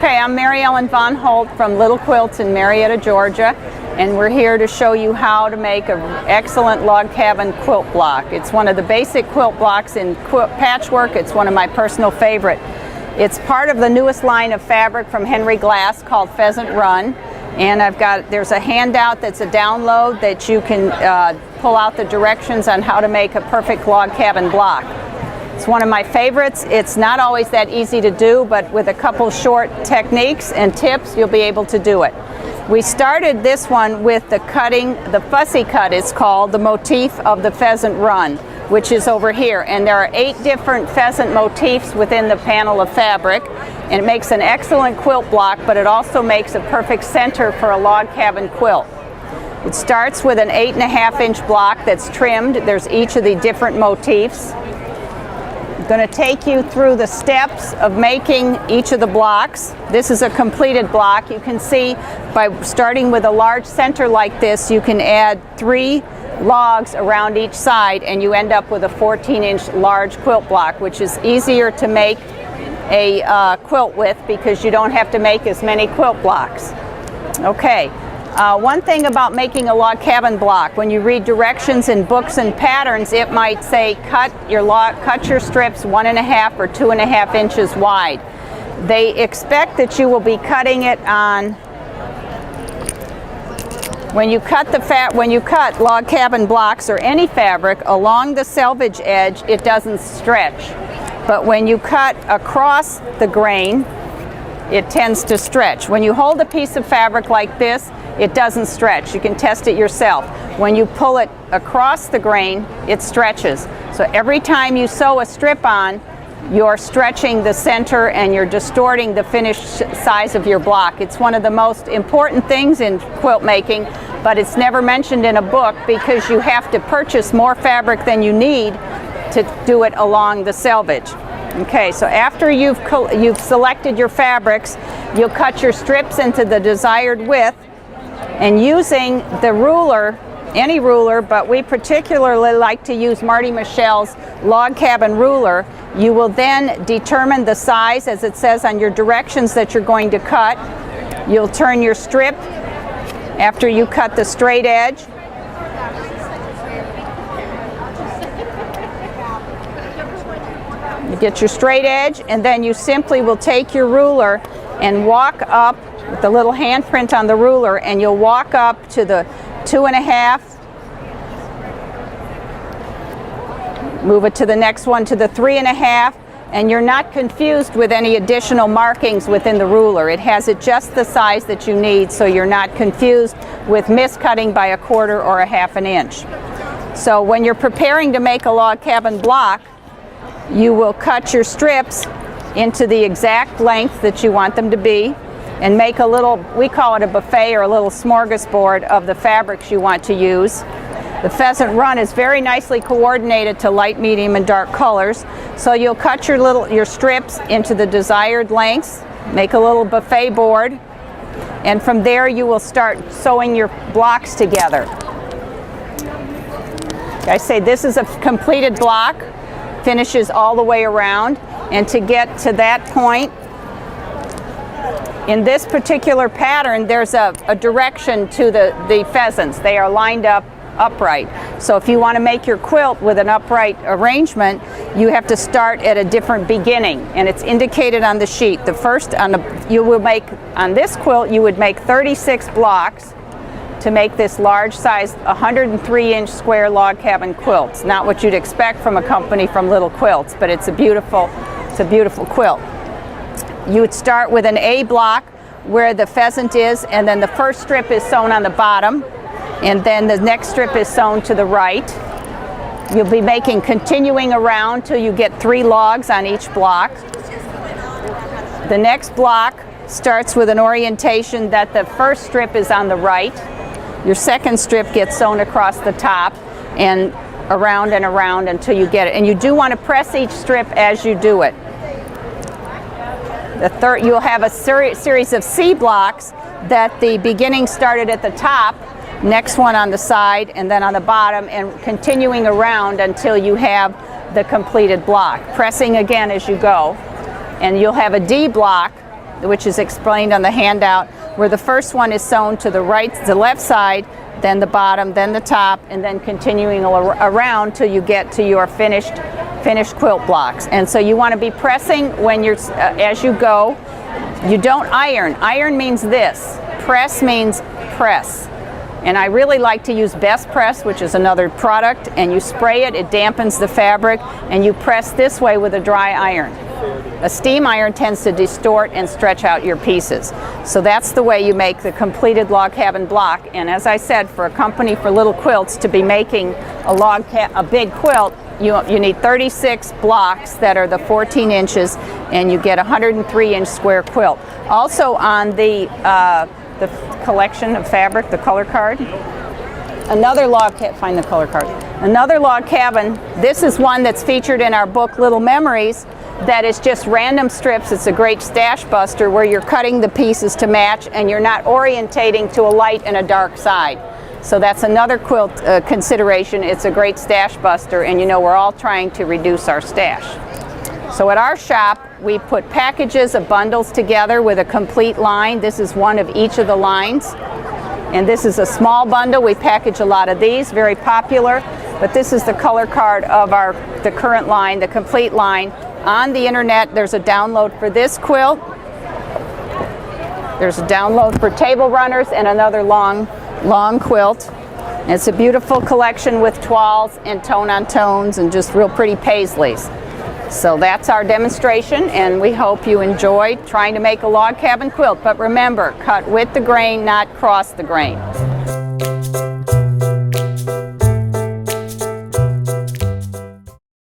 Okay, I'm Mary Ellen Von Holt from Little Quilts in Marietta, Georgia, and we're here to show you how to make an excellent log cabin quilt block. It's one of the basic quilt blocks in quilt patchwork. It's one of my personal favorite. It's part of the newest line of fabric from Henry Glass called Pheasant Run, and there's a handout that's a download that you can pull out the directions on how to make a perfect log cabin block. It's one of my favorites. It's not always that easy to do, but with a couple short techniques and tips, you'll be able to do it. We started this one with the fussy cut it's called, the motif of the Pheasant Run, which is over here. And there are 8 different pheasant motifs within the panel of fabric. And it makes an excellent quilt block, but it also makes a perfect center for a log cabin quilt. It starts with an 8.5-inch block that's trimmed. There's each of the different motifs. I'm going to take you through the steps of making each of the blocks. This is a completed block. You can see by starting with a large center like this, you can add 3 logs around each side and you end up with a 14-inch large quilt block, which is easier to make a quilt with because you don't have to make as many quilt blocks. Okay. One thing about making a log cabin block, when you read directions in books and patterns, it might say cut your strips 1.5 or 2.5 inches wide. They expect that you will be cutting it on, when you cut log cabin blocks or any fabric along the selvage edge, it doesn't stretch. But when you cut across the grain, it tends to stretch. When you hold a piece of fabric like this, it doesn't stretch. You can test it yourself. When you pull it across the grain, it stretches. So every time you sew a strip on, you're stretching the center and you're distorting the finished size of your block. It's one of the most important things in quilt making, but it's never mentioned in a book because you have to purchase more fabric than you need to do it along the selvage. Okay, so after you've selected your fabrics, you'll cut your strips into the desired width, and using the ruler, any ruler, but we particularly like to use Marty Michelle's log cabin ruler, you will then determine the size as it says on your directions that you're going to cut. You'll turn your strip after you cut the straight edge. You get your straight edge, and then you simply will take your ruler and walk up with the little handprint on the ruler, and you'll walk up to the 2.5, move it to the next one to the 3.5, and you're not confused with any additional markings within the ruler. It has it just the size that you need, so you're not confused with miscutting by 1/4 or 1/2 inch. So when you're preparing to make a log cabin block, you will cut your strips into the exact length that you want them to be and make a little, we call it a buffet or a little smorgasbord of the fabrics you want to use. The Pheasant Run is very nicely coordinated to light, medium, and dark colors. So you'll cut your strips into the desired lengths, make a little buffet board, and from there you will start sewing your blocks together. I say this is a completed block, finishes all the way around, and to get to that point, in this particular pattern, there's a direction to the pheasants. They are lined up upright. So if you want to make your quilt with an upright arrangement, you have to start at a different beginning, and it's indicated on the sheet. The first, on this quilt, you would make 36 blocks to make this large size 103-inch square log cabin quilt. It's not what you'd expect from a company from Little Quilts, but it's a beautiful quilt. You would start with an A block where the pheasant is, and then the first strip is sewn on the bottom, and then the next strip is sewn to the right. You'll be continuing around till you get 3 logs on each block. The next block starts with an orientation that the first strip is on the right. Your second strip gets sewn across the top and around until you get it. And you do want to press each strip as you do it. You'll have a series of C blocks that the beginning started at the top, next one on the side, and then on the bottom, and continuing around until you have the completed block. Pressing again as you go. And you'll have a D block which is explained on the handout, where the first one is sewn to the left side, then the bottom, then the top, and then continuing around till you get to your finished quilt blocks. And so you want to be pressing when you're as you go. You don't iron. Iron means this. Press means press. And I really like to use Best Press, which is another product, and you spray it, it dampens the fabric, and you press this way with a dry iron. A steam iron tends to distort and stretch out your pieces. So that's the way you make the completed log cabin block. And as I said, for a company for little quilts to be making a big quilt, you need 36 blocks that are the 14 inches, and you get a 103-inch square quilt. Also on the collection of fabric, the color card, another log cabin. This is one that's featured in our book Little Memories, that is just random strips. It's a great stash buster where you're cutting the pieces to match and you're not orientating to a light and a dark side. So that's another quilt consideration. It's a great stash buster, and you know we're all trying to reduce our stash. So at our shop, we put packages of bundles together with a complete line. This is one of each of the lines. And this is a small bundle. We package a lot of these, very popular. But this is the color card of the current line, the complete line. On the internet, there's a download for this quilt. There's a download for table runners and another long quilt. And it's a beautiful collection with toiles and tone-on-tones and just real pretty paisleys. So that's our demonstration, and we hope you enjoyed trying to make a log cabin quilt. But remember, cut with the grain, not cross the grain.